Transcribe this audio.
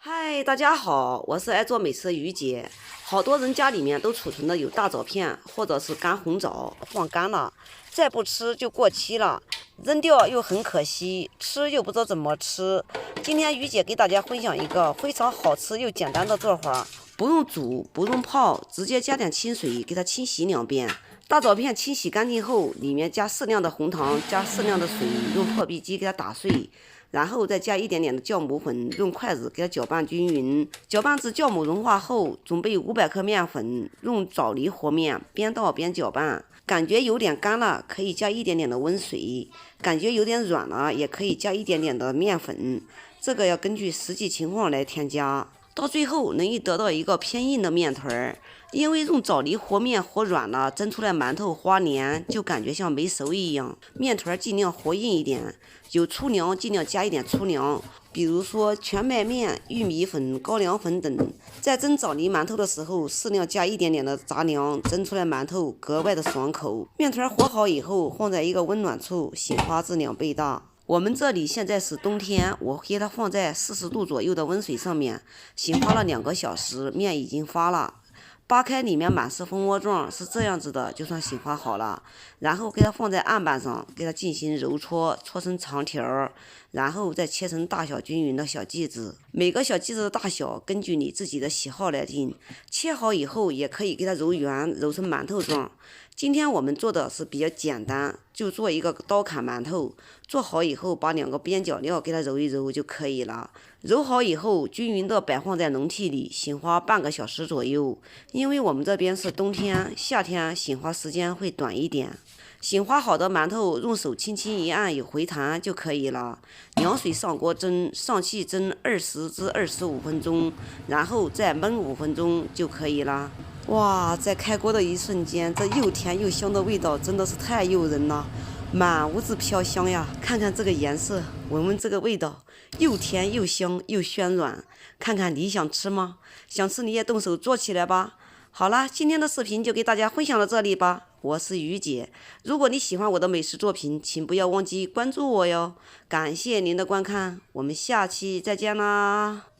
嗨，大家好，我是爱做美食的于姐。好多人家里面都储存的有大枣片或者是干红枣，放干了，再不吃就过期了，扔掉又很可惜，吃又不知道怎么吃。今天于姐给大家分享一个非常好吃又简单的做法，不用煮，不用泡，直接加点清水给它清洗2遍。大枣片清洗干净后，里面加适量的红糖，加适量的水，用破壁机给它打碎。然后再加一点点的酵母粉，用筷子给它搅拌均匀，搅拌至酵母融化后，准备500克面粉，用枣泥和面，边倒边搅拌。感觉有点干了，可以加一点点的温水；感觉有点软了，也可以加一点点的面粉。这个要根据实际情况来添加。到最后能得到一个偏硬的面团儿，因为用枣泥和面和软了，蒸出来馒头花黏，就感觉像没熟一样。面团尽量和硬一点，有粗粮尽量加一点粗粮，比如说全麦面、玉米粉、高粱粉等。在蒸枣泥馒头的时候，适量加一点点的杂粮，蒸出来馒头格外的爽口。面团和好以后，放在一个温暖处，醒发至2倍大。我们这里现在是冬天，我给它放在40度左右的温水上面，醒发了2个小时，面已经发了。扒开里面满是蜂窝状，是这样子的，就算醒发好了。然后给它放在案板上，给它进行揉搓，搓成长条，然后再切成大小均匀的小剂子。每个小剂子的大小根据你自己的喜好来定。切好以后，也可以给它揉圆，揉成馒头状。今天我们做的是比较简单，就做一个刀砍馒头。做好以后，把2个边角料给它揉一揉就可以了。揉好以后，均匀的摆放在笼屉里，醒发半个小时左右。因为我们这边是冬天，夏天醒发时间会短一点。醒发好的馒头，用手轻轻一按，有回弹就可以了。凉水上锅蒸，上气蒸20至25分钟，然后再焖5分钟就可以了。哇，在开锅的一瞬间，这又甜又香的味道真的是太诱人了，满屋子飘香呀！看看这个颜色，闻闻这个味道，又甜又香又暄软。看看你想吃吗？想吃你也动手做起来吧。好啦，今天的视频就给大家分享到这里吧。我是于姐，如果你喜欢我的美食作品，请不要忘记关注我哟。感谢您的观看，我们下期再见啦。